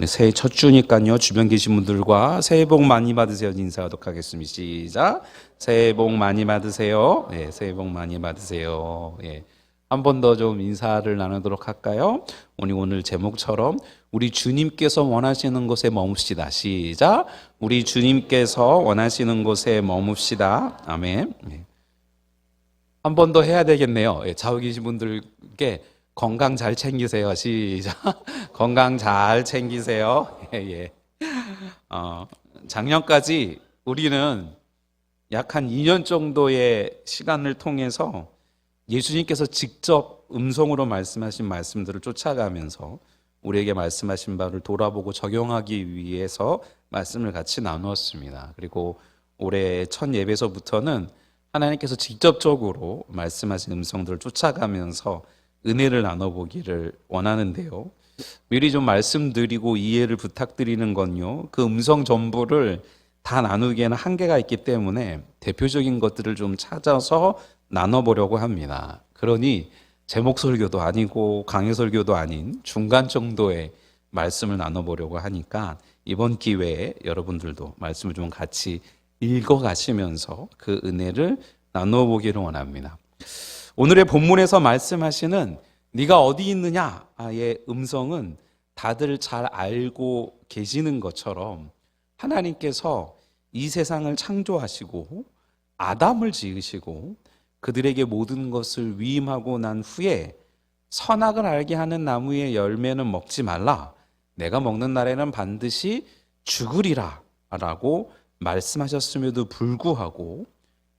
새해 첫 주니까요. 주변 계신 분들과 새해 복 많이 받으세요. 인사하도록 하겠습니다. 시작. 새해 복 많이 받으세요. 예, 새해 복 많이 받으세요. 예. 한 번 더 좀 인사를 나누도록 할까요? 오늘 제목처럼 우리 주님께서 원하시는 곳에 머뭅시다. 시작. 우리 주님께서 원하시는 곳에 머뭅시다. 아멘. 예. 한 번 더 해야 되겠네요. 예, 좌우 계신 분들께 건강 잘 챙기세요. 시작. 건강 잘 챙기세요. 예, 예. 작년까지 우리는 약 한 2년 정도의 시간을 통해서 예수님께서 직접 음성으로 말씀하신 말씀들을 쫓아가면서 우리에게 말씀하신 바를 돌아보고 적용하기 위해서 말씀을 같이 나누었습니다. 그리고 올해 첫 예배서부터는 하나님께서 직접적으로 말씀하신 음성들을 쫓아가면서 은혜를 나눠보기를 원하는데요. 미리 좀 말씀드리고 이해를 부탁드리는 건요, 그 음성 전부를 다 나누기에는 한계가 있기 때문에 대표적인 것들을 좀 찾아서 나눠보려고 합니다. 그러니 제목 설교도 아니고 강해 설교도 아닌 중간 정도의 말씀을 나눠보려고 하니까 이번 기회에 여러분들도 말씀을 좀 같이 읽어가시면서 그 은혜를 나눠보기를 원합니다. 오늘의 본문에서 말씀하시는 네가 어디 있느냐의 음성은 다들 잘 알고 계시는 것처럼 하나님께서 이 세상을 창조하시고 아담을 지으시고 그들에게 모든 것을 위임하고 난 후에 선악을 알게 하는 나무의 열매는 먹지 말라. 내가 먹는 날에는 반드시 죽으리라 라고 말씀하셨음에도 불구하고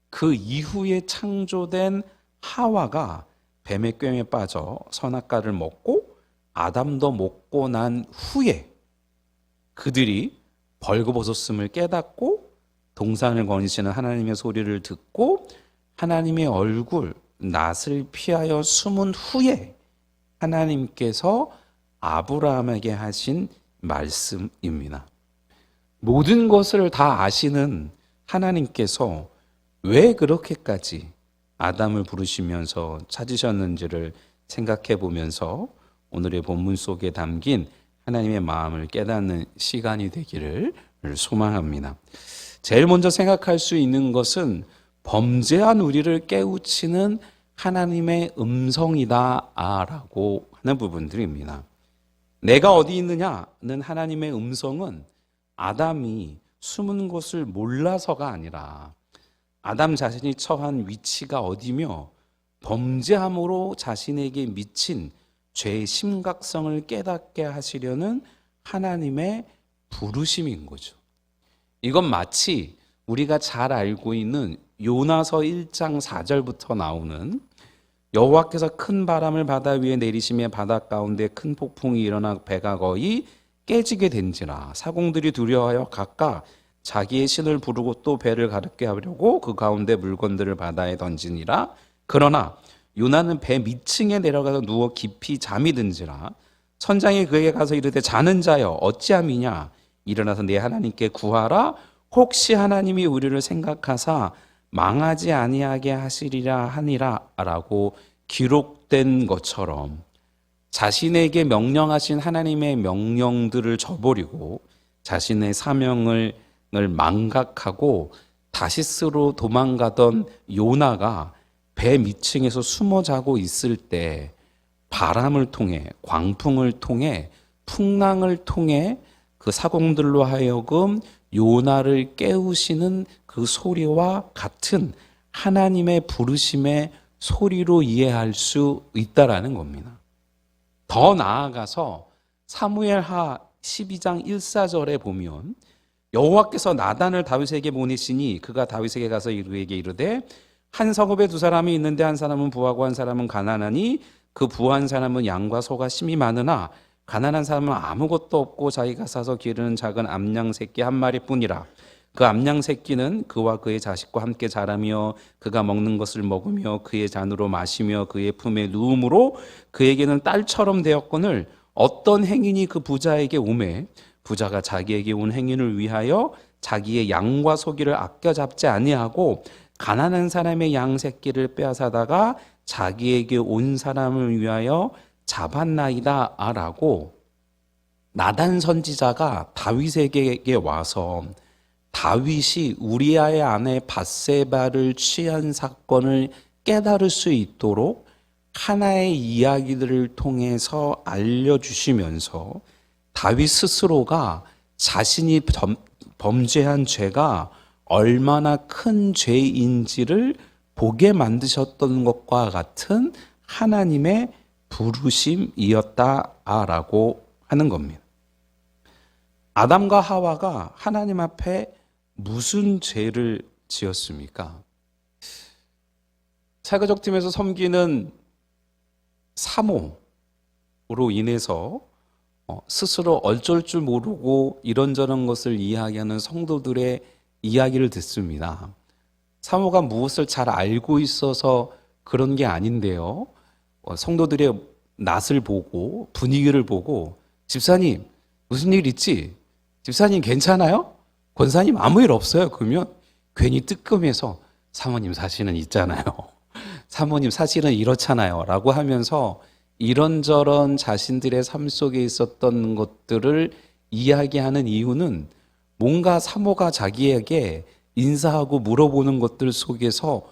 그 이후에 창조된 하와가 뱀의 꾀에 빠져 선악과를 먹고 아담도 먹고 난 후에 그들이 벌거벗었음을 깨닫고 동산을 거니시는 하나님의 소리를 듣고 하나님의 얼굴 낯을 피하여 숨은 후에 하나님께서 아브라함에게 하신 말씀입니다. 모든 것을 다 아시는 하나님께서 왜 그렇게까지 아담을 부르시면서 찾으셨는지를 생각해 보면서 오늘의 본문 속에 담긴 하나님의 마음을 깨닫는 시간이 되기를 소망합니다. 제일 먼저 생각할 수 있는 것은 범죄한 우리를 깨우치는 하나님의 음성이다라고 하는 부분들입니다. 내가 어디 있느냐는 하나님의 음성은 아담이 숨은 곳을 몰라서가 아니라 아담 자신이 처한 위치가 어디며 범죄함으로 자신에게 미친 죄의 심각성을 깨닫게 하시려는 하나님의 부르심인 거죠. 이건 마치 우리가 잘 알고 있는 요나서 1장 4절부터 나오는 여호와께서 큰 바람을 바다 위에 내리시며 바다 가운데 큰 폭풍이 일어나 배가 거의 깨지게 된지라 사공들이 두려워하여 각각 자기의 신을 부르고 또 배를 가볍게 하려고 그 가운데 물건들을 바다에 던지니라. 그러나 요나는 배 밑층에 내려가서 누워 깊이 잠이 든지라 선장이 그에게 가서 이르되 자는 자여 어찌함이냐 일어나서 내 하나님께 구하라. 혹시 하나님이 우리를 생각하사 망하지 아니하게 하시리라 하니라 라고 기록된 것처럼 자신에게 명령하신 하나님의 명령들을 저버리고 자신의 사명을 망각하고 다시스로 도망가던 요나가 배 밑층에서 숨어 자고 있을 때 바람을 통해 광풍을 통해 풍랑을 통해 그 사공들로 하여금 요나를 깨우시는 그 소리와 같은 하나님의 부르심의 소리로 이해할 수 있다라는 겁니다. 더 나아가서 사무엘하 12장 1~4절에 보면 여호와께서 나단을 다윗에게 보내시니 그가 다윗에게 가서 그에게 이르되 한 성읍에 두 사람이 있는데 한 사람은 부하고 한 사람은 가난하니 그 부한 사람은 양과 소가 심이 많으나 가난한 사람은 아무것도 없고 자기가 사서 기르는 작은 암양 새끼 한 마리뿐이라. 그 암양 새끼는 그와 그의 자식과 함께 자라며 그가 먹는 것을 먹으며 그의 잔으로 마시며 그의 품에 누움으로 그에게는 딸처럼 되었거늘 어떤 행인이 그 부자에게 오매 부자가 자기에게 온 행인을 위하여 자기의 양과 소기를 아껴 잡지 아니하고 가난한 사람의 양 새끼를 빼앗아다가 자기에게 온 사람을 위하여 잡았나이다 라고 나단 선지자가 다윗에게 와서 다윗이 우리아의 아내 밧세바를 취한 사건을 깨달을 수 있도록 하나의 이야기들을 통해서 알려주시면서 다윗 스스로가 자신이 범죄한 죄가 얼마나 큰 죄인지를 보게 만드셨던 것과 같은 하나님의 부르심이었다라고 하는 겁니다. 아담과 하와가 하나님 앞에 무슨 죄를 지었습니까? 사교적팀에서 섬기는 사모로 인해서 스스로 어쩔 줄 모르고 이런저런 것을 이야기하는 성도들의 이야기를 듣습니다. 사모가 무엇을 잘 알고 있어서 그런 게 아닌데요. 성도들의 낯을 보고 분위기를 보고 집사님 무슨 일 있지? 집사님 괜찮아요? 권사님 아무 일 없어요. 그러면 괜히 뜨끔해서 사모님 사실은 있잖아요. 사모님 사실은 이렇잖아요. 라고 하면서 이런저런 자신들의 삶 속에 있었던 것들을 이야기하는 이유는 뭔가 사모가 자기에게 인사하고 물어보는 것들 속에서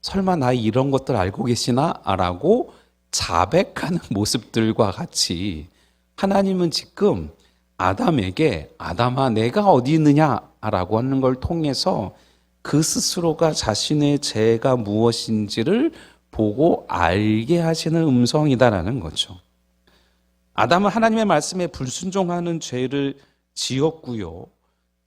설마 나 이런 것들 알고 계시나? 라고 자백하는 모습들과 같이 하나님은 지금 아담에게 아담아 내가 어디 있느냐? 라고 하는 걸 통해서 그 스스로가 자신의 죄가 무엇인지를 보고 알게 하시는 음성이다라는 거죠. 아담은 하나님의 말씀에 불순종하는 죄를 지었고요.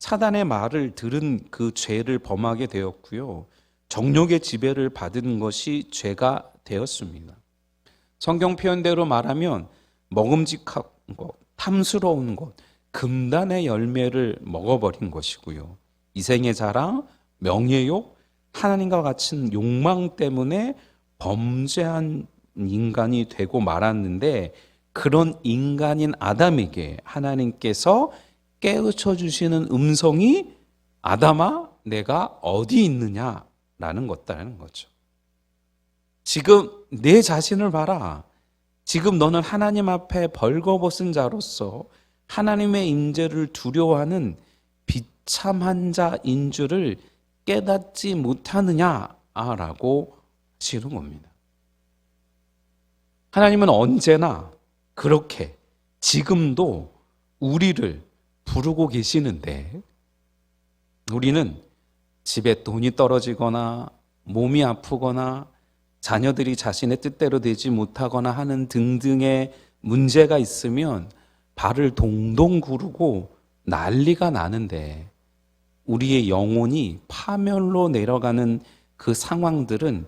사단의 말을 들은 그 죄를 범하게 되었고요. 정욕의 지배를 받은 것이 죄가 되었습니다. 성경 표현대로 말하면 먹음직한 것, 탐스러운 것, 금단의 열매를 먹어버린 것이고요. 이생의 자랑, 명예욕, 하나님과 같은 욕망 때문에 범죄한 인간이 되고 말았는데 그런 인간인 아담에게 하나님께서 깨우쳐 주시는 음성이 아담아 내가 어디 있느냐라는 것다라는 거죠. 지금 내 자신을 봐라. 지금 너는 하나님 앞에 벌거벗은 자로서 하나님의 임재를 두려워하는 비참한 자인 줄을 깨닫지 못하느냐라고 하시는 겁니다. 하나님은 언제나 그렇게 지금도 우리를 부르고 계시는데 우리는 집에 돈이 떨어지거나 몸이 아프거나 자녀들이 자신의 뜻대로 되지 못하거나 하는 등등의 문제가 있으면 발을 동동 구르고 난리가 나는데 우리의 영혼이 파멸로 내려가는 그 상황들은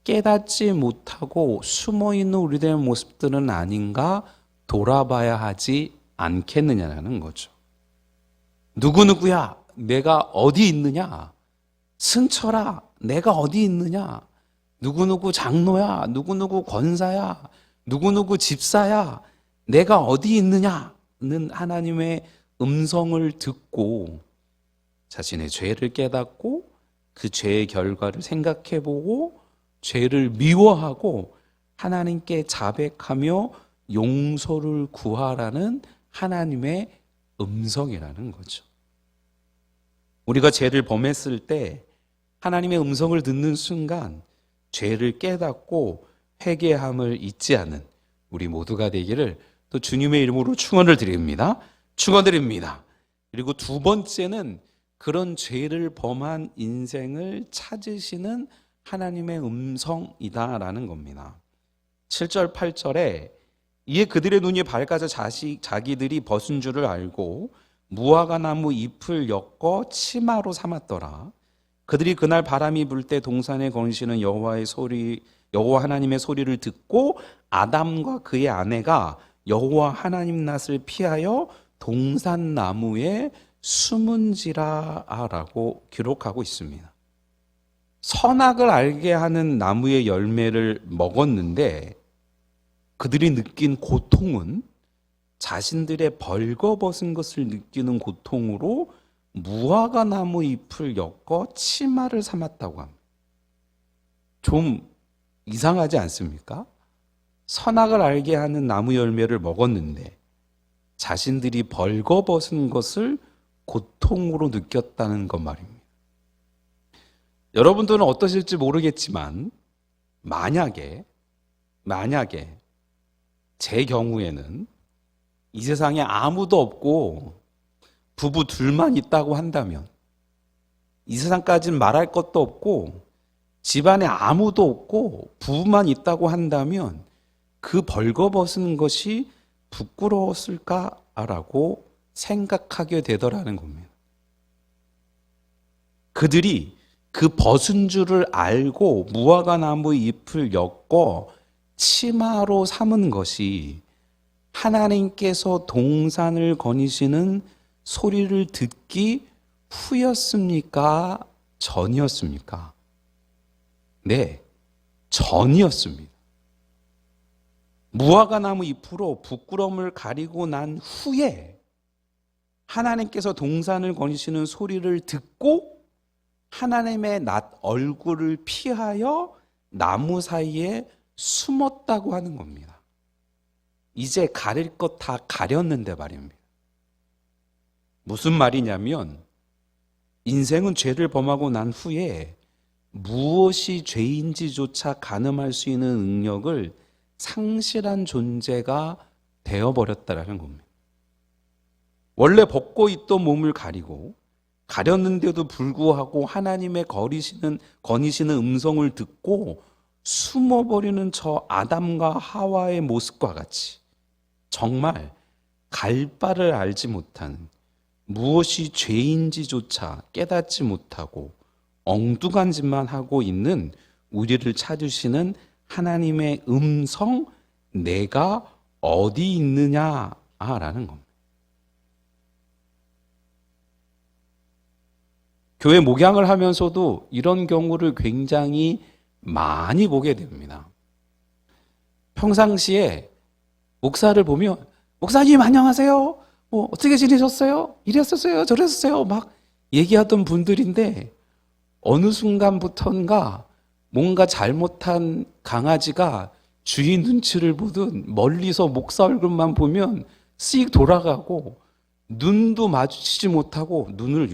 깨닫지 못하고 숨어있는 우리들의 모습들은 아닌가 돌아봐야 하지 않겠느냐는 거죠. 누구누구야 내가 어디 있느냐? 승철아 내가 어디 있느냐? 누구누구 장로야 누구누구 권사야 누구누구 집사야 내가 어디 있느냐는 하나님의 음성을 듣고 자신의 죄를 깨닫고 그 죄의 결과를 생각해보고 죄를 미워하고 하나님께 자백하며 용서를 구하라는 하나님의 음성이라는 거죠. 우리가 죄를 범했을 때 하나님의 음성을 듣는 순간 죄를 깨닫고 회개함을 잊지 않는 우리 모두가 되기를 또 주님의 이름으로 축원을 드립니다. 축원드립니다. 그리고 두 번째는 그런 죄를 범한 인생을 찾으시는 하나님의 음성이다라는 겁니다. 7절 8절에 이에 그들의 눈이 밝아져 자기들이 벗은 줄을 알고 무화과 나무 잎을 엮어 치마로 삼았더라. 그들이 그날 바람이 불 때 동산에 거니시는 여호와 하나님의 소리를 듣고 아담과 그의 아내가 여호와 하나님 낯을 피하여 동산 나무에 숨은지라라고 기록하고 있습니다. 선악을 알게 하는 나무의 열매를 먹었는데 그들이 느낀 고통은 자신들의 벌거벗은 것을 느끼는 고통으로 무화과 나무 잎을 엮어 치마를 삼았다고 합니다. 좀 이상하지 않습니까? 선악을 알게 하는 나무 열매를 먹었는데 자신들이 벌거벗은 것을 고통으로 느꼈다는 것 말입니다. 여러분들은 어떠실지 모르겠지만 만약에 제 경우에는 이 세상에 아무도 없고 부부 둘만 있다고 한다면, 이 세상까지는 말할 것도 없고 집안에 아무도 없고 부부만 있다고 한다면 그 벌거벗은 것이 부끄러웠을까라고 생각하게 되더라는 겁니다. 그들이 그 벗은 줄을 알고 무화과나무 잎을 엮어 치마로 삼은 것이 하나님께서 동산을 거니시는 소리를 듣기 후였습니까? 전이었습니까? 네, 전이었습니다. 무화과나무 잎으로 부끄러움을 가리고 난 후에 하나님께서 동산을 거니시는 소리를 듣고 하나님의 낯 얼굴을 피하여 나무 사이에 숨었다고 하는 겁니다. 이제 가릴 것 다 가렸는데 말입니다. 무슨 말이냐면 인생은 죄를 범하고 난 후에 무엇이 죄인지조차 가늠할 수 있는 능력을 상실한 존재가 되어버렸다라는 겁니다. 원래 벗고 있던 몸을 가리고 가렸는데도 불구하고 하나님의 거니시는 음성을 듣고 숨어버리는 저 아담과 하와의 모습과 같이 정말 갈 바를 알지 못한, 무엇이 죄인지조차 깨닫지 못하고 엉뚱한 짓만 하고 있는 우리를 찾으시는 하나님의 음성, 내가 어디 있느냐라는 겁니다. 교회 목양을 하면서도 이런 경우를 굉장히 많이 보게 됩니다. 평상시에 목사를 보면 목사님 안녕하세요, 어떻게 지내셨어요? 이랬었어요, 저랬었어요 막 얘기하던 분들인데 어느 순간부터인가 뭔가 잘못한 강아지가 주인 눈치를 보듯 멀리서 목사 얼굴만 보면 씩 돌아가고 눈도 마주치지 못하고 눈을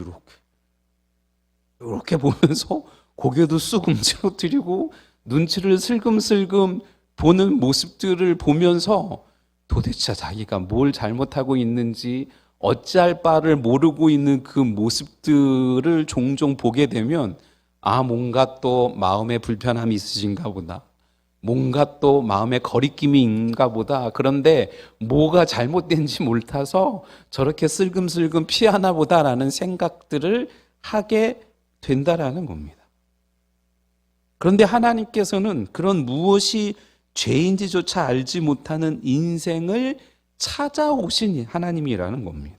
이렇게 보면서 고개도 쑥 움츠러뜨리고 눈치를 슬금슬금 보는 모습들을 보면서 도대체 자기가 뭘 잘못하고 있는지 어찌할 바를 모르고 있는 그 모습들을 종종 보게 되면 뭔가 또 마음에 불편함이 있으신가 보다. 뭔가 또 마음에 거리낌이 있는가 보다. 그런데 뭐가 잘못된지 몰라서 저렇게 슬금슬금 피하나 보다라는 생각들을 하게 된다라는 겁니다. 그런데 하나님께서는 그런 무엇이 죄인지조차 알지 못하는 인생을 찾아오신 하나님이라는 겁니다.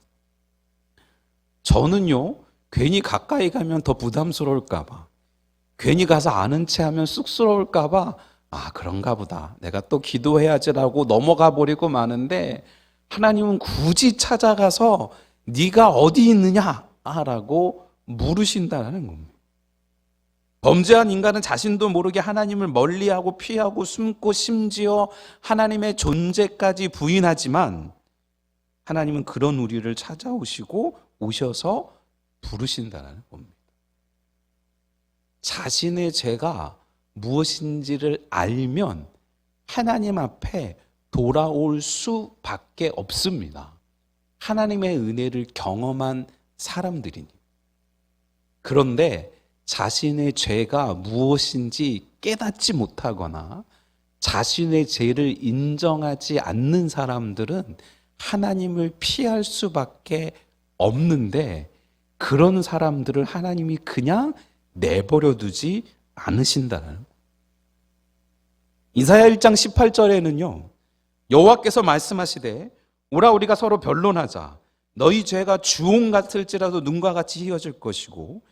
저는요, 괜히 가까이 가면 더 부담스러울까 봐, 괜히 가서 아는 체 하면 쑥스러울까 봐, 그런가 보다, 내가 또 기도해야지라고 넘어가 버리고 마는데 하나님은 굳이 찾아가서 네가 어디 있느냐라고 물으신다는 겁니다. 범죄한 인간은 자신도 모르게 하나님을 멀리하고 피하고 숨고 심지어 하나님의 존재까지 부인하지만 하나님은 그런 우리를 찾아오시고 오셔서 부르신다는 겁니다. 자신의 죄가 무엇인지를 알면 하나님 앞에 돌아올 수밖에 없습니다. 하나님의 은혜를 경험한 사람들이니. 그런데 자신의 죄가 무엇인지 깨닫지 못하거나 자신의 죄를 인정하지 않는 사람들은 하나님을 피할 수밖에 없는데 그런 사람들을 하나님이 그냥 내버려 두지 않으신다는. 이사야 1장 18절에는요, 여호와께서 말씀하시되 오라 우리가 서로 변론하자. 너희 죄가 주홍 같을지라도 눈과 같이 희어질 것이고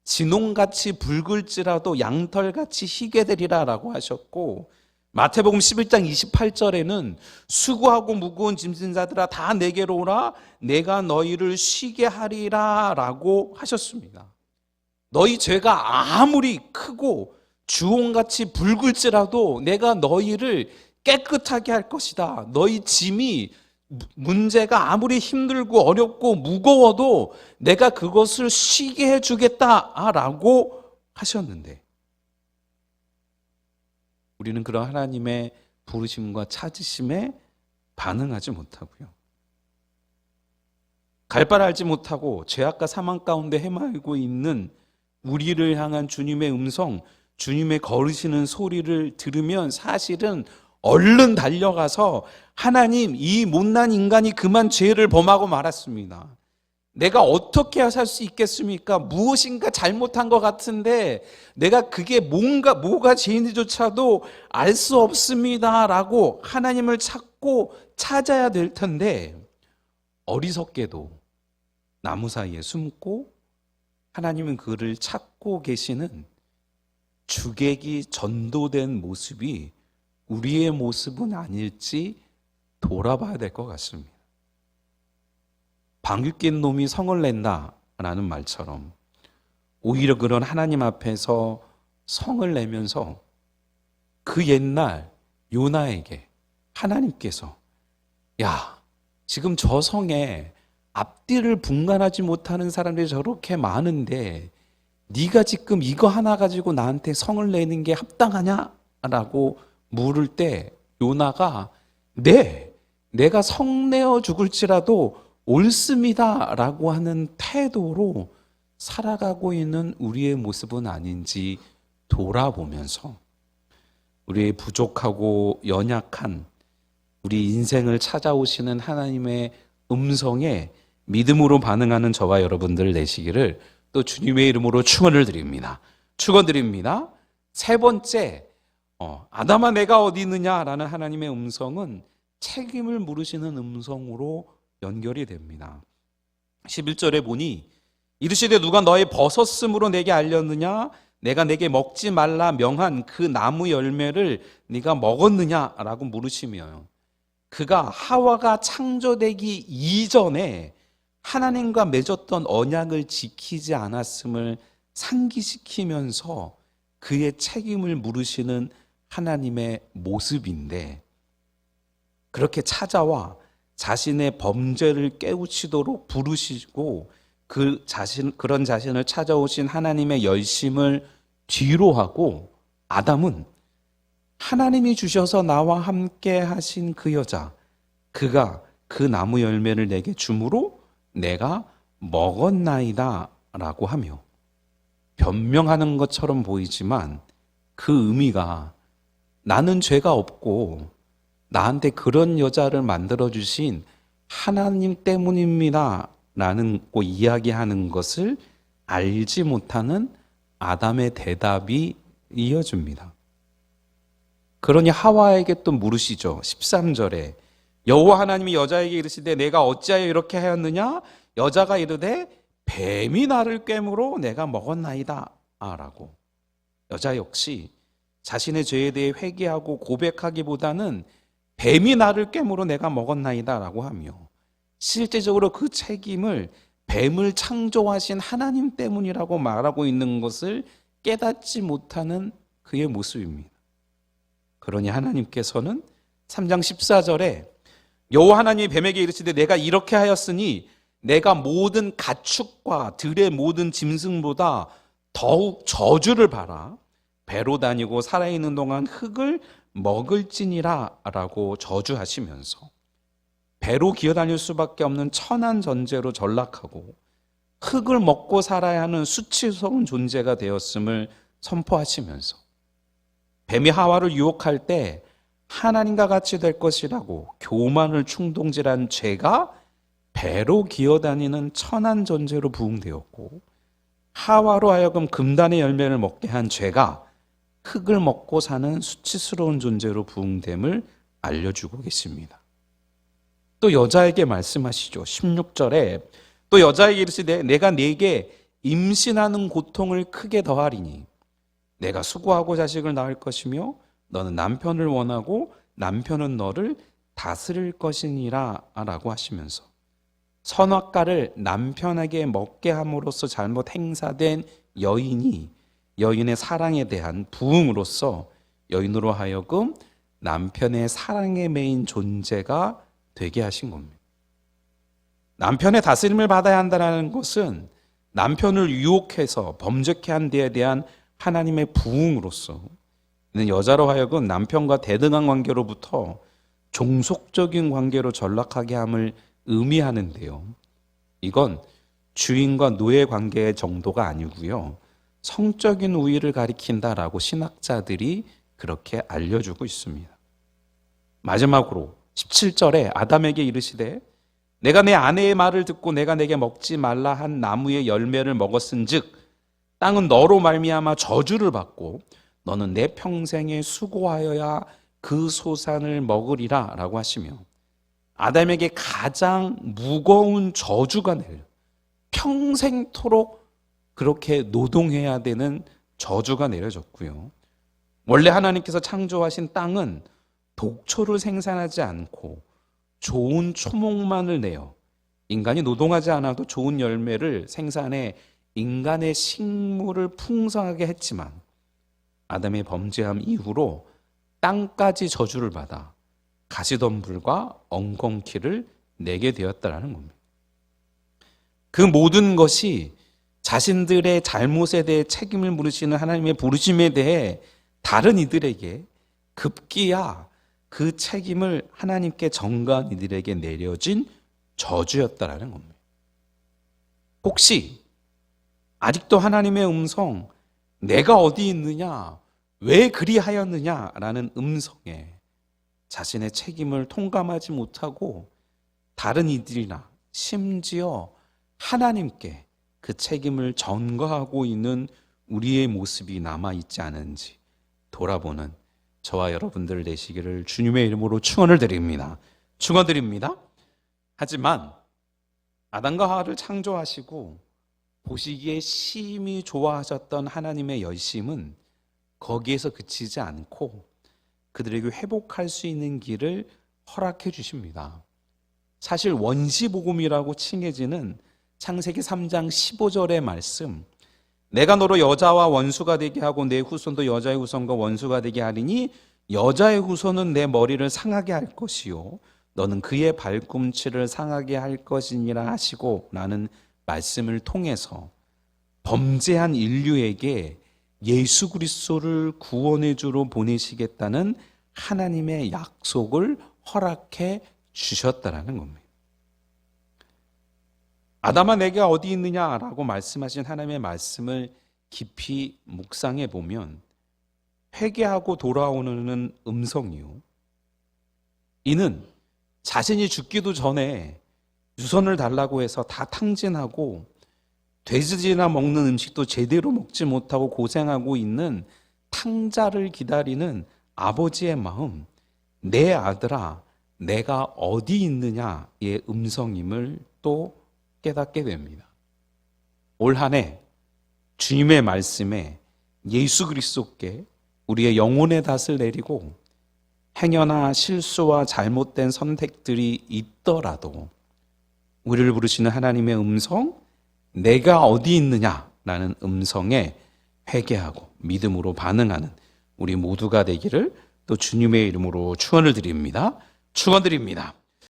진홍같이 붉을지라도 양털같이 희게 되리라 라고 하셨고, 마태복음 11장 28절에는 수고하고 무거운 짐진 자들아 다 내게로 오라 내가 너희를 쉬게 하리라 라고 하셨습니다. 너희 죄가 아무리 크고 주홍같이 붉을지라도 내가 너희를 깨끗하게 할 것이다. 너희 짐이 문제가 아무리 힘들고 어렵고 무거워도 내가 그것을 쉬게 해주겠다라고 하셨는데 우리는 그런 하나님의 부르심과 찾으심에 반응하지 못하고요. 갈 바를 알지 못하고 죄악과 사망 가운데 헤매고 있는 우리를 향한 주님의 음성, 주님의 걸으시는 소리를 들으면 사실은 얼른 달려가서 하나님, 이 못난 인간이 그만 죄를 범하고 말았습니다. 내가 어떻게 살 수 있겠습니까? 무엇인가 잘못한 것 같은데 내가 그게 뭐가 죄인지조차도 알 수 없습니다 라고 하나님을 찾아야 될 텐데 어리석게도 나무 사이에 숨고 하나님은 그를 찾고 계시는 주객이 전도된 모습이 우리의 모습은 아닐지 돌아봐야 될 것 같습니다. 방귀 낀 놈이 성을 낸다라는 말처럼 오히려 그런 하나님 앞에서 성을 내면서 그 옛날 요나에게 하나님께서 야, 지금 저 성에 앞뒤를 분간하지 못하는 사람들이 저렇게 많은데 네가 지금 이거 하나 가지고 나한테 성을 내는 게 합당하냐? 라고 물을 때 요나가 네, 내가 성 내어 죽을지라도 옳습니다 라고 하는 태도로 살아가고 있는 우리의 모습은 아닌지 돌아보면서 우리의 부족하고 연약한 우리 인생을 찾아오시는 하나님의 음성에 믿음으로 반응하는 저와 여러분들 되시기를 또 주님의 이름으로 축원드립니다. 세 번째, 아담아 내가 어디 있느냐라는 하나님의 음성은 책임을 물으시는 음성으로 연결이 됩니다. 11절에 보니 이르시되 누가 너의 벗었음으로 내게 알렸느냐? 내가 내게 먹지 말라 명한 그 나무 열매를 네가 먹었느냐라고 물으시며 그가 하와가 창조되기 이전에 하나님과 맺었던 언약을 지키지 않았음을 상기시키면서 그의 책임을 물으시는 하나님의 모습인데 그렇게 찾아와 자신의 범죄를 깨우치도록 부르시고 그런 자신을 찾아오신 하나님의 열심을 뒤로하고 아담은 하나님이 주셔서 나와 함께 하신 그 여자, 그가 그 나무 열매를 내게 주므로 내가 먹었나이다 라고 하며 변명하는 것처럼 보이지만 그 의미가 나는 죄가 없고 나한테 그런 여자를 만들어주신 하나님 때문입니다 라는 이야기하는 것을 알지 못하는 아담의 대답이 이어집니다. 그러니 하와에게 또 물으시죠. 13절에 여호와 하나님이 여자에게 이르시되 내가 어찌하여 이렇게 하였느냐? 여자가 이르되 뱀이 나를 꿰므로 내가 먹었나이다 라고. 여자 역시 자신의 죄에 대해 회개하고 고백하기보다는 뱀이 나를 꿰므로 내가 먹었나이다 라고 하며 실제적으로 그 책임을 뱀을 창조하신 하나님 때문이라고 말하고 있는 것을 깨닫지 못하는 그의 모습입니다. 그러니 하나님께서는 3장 14절에 여호와 하나님이 뱀에게 이르시되 내가 이렇게 하였으니 내가 모든 가축과 들의 모든 짐승보다 더욱 저주를 봐라. 배로 다니고 살아있는 동안 흙을 먹을지니라 라고 저주하시면서 배로 기어다닐 수밖에 없는 천한 전제로 전락하고 흙을 먹고 살아야 하는 수치스러운 존재가 되었음을 선포하시면서 뱀이 하와를 유혹할 때 하나님과 같이 될 것이라고 교만을 충동질한 죄가 배로 기어다니는 천한 존재로 부응되었고 하와로 하여금 금단의 열매를 먹게 한 죄가 흙을 먹고 사는 수치스러운 존재로 부응됨을 알려주고 계십니다. 또 여자에게 말씀하시죠. 16절에 또 여자에게 이르시되 내가 네게 임신하는 고통을 크게 더하리니 내가 수고하고 자식을 낳을 것이며 너는 남편을 원하고 남편은 너를 다스릴 것이니라 라고 하시면서 선악과를 남편에게 먹게 함으로써 잘못 행사된 여인이 여인의 사랑에 대한 부흥으로써 여인으로 하여금 남편의 사랑에 매인 존재가 되게 하신 겁니다. 남편의 다스림을 받아야 한다는 것은 남편을 유혹해서 범죄케 한 데에 대한 하나님의 부흥으로서 여자로 하여금 남편과 대등한 관계로부터 종속적인 관계로 전락하게 함을 의미하는데요. 이건 주인과 노예 관계의 정도가 아니고요. 성적인 우위를 가리킨다라고 신학자들이 그렇게 알려주고 있습니다. 마지막으로 17절에 아담에게 이르시되 내가 내 아내의 말을 듣고 내가 내게 먹지 말라 한 나무의 열매를 먹었은즉 땅은 너로 말미암아 저주를 받고 너는 내 평생에 수고하여야 그 소산을 먹으리라 라고 하시며 아담에게 가장 무거운 저주가 내려 평생토록 그렇게 노동해야 되는 저주가 내려졌고요. 원래 하나님께서 창조하신 땅은 독초를 생산하지 않고 좋은 초목만을 내어 인간이 노동하지 않아도 좋은 열매를 생산해 인간의 식물을 풍성하게 했지만 아담의 범죄함 이후로 땅까지 저주를 받아 가시덤불과 엉겅퀴를 내게 되었다라는 겁니다. 그 모든 것이 자신들의 잘못에 대해 책임을 물으시는 하나님의 부르심에 대해 다른 이들에게 급기야 그 책임을 하나님께 전가한 이들에게 내려진 저주였다라는 겁니다. 혹시 아직도 하나님의 음성, 내가 어디 있느냐, 왜 그리하였느냐라는 음성에 자신의 책임을 통감하지 못하고 다른 이들이나 심지어 하나님께 그 책임을 전가하고 있는 우리의 모습이 남아있지 않은지 돌아보는 저와 여러분들 되시기를 주님의 이름으로 축원을 드립니다. 축원드립니다. 하지만 아담과 하와를 창조하시고 보시기에 심히 좋아하셨던 하나님의 열심은 거기에서 그치지 않고 그들에게 회복할 수 있는 길을 허락해 주십니다. 사실 원시복음이라고 칭해지는 창세기 3장 15절의 말씀, 내가 너로 여자와 원수가 되게 하고 내 후손도 여자의 후손과 원수가 되게 하리니 여자의 후손은 내 머리를 상하게 할 것이요 너는 그의 발꿈치를 상하게 할 것이니라 하시고 라는 말씀을 통해서 범죄한 인류에게 예수 그리스도를 구원의 주로 보내시겠다는 하나님의 약속을 허락해 주셨다라는 겁니다. 아담아 내가 어디 있느냐라고 말씀하신 하나님의 말씀을 깊이 묵상해 보면 회개하고 돌아오는 음성이요, 이는 자신이 죽기도 전에 유선을 달라고 해서 다 탕진하고 돼지나 먹는 음식도 제대로 먹지 못하고 고생하고 있는 탕자를 기다리는 아버지의 마음, 내 아들아 내가 어디 있느냐의 음성임을 또 깨닫게 됩니다. 올 한 해 주님의 말씀에 예수 그리스도께 우리의 영혼의 닷을 내리고 행여나 실수와 잘못된 선택들이 있더라도 우리를 부르시는 하나님의 음성, 내가 어디 있느냐라는 음성에 회개하고 믿음으로 반응하는 우리 모두가 되기를 또 주님의 이름으로 축원을 드립니다. 축원드립니다.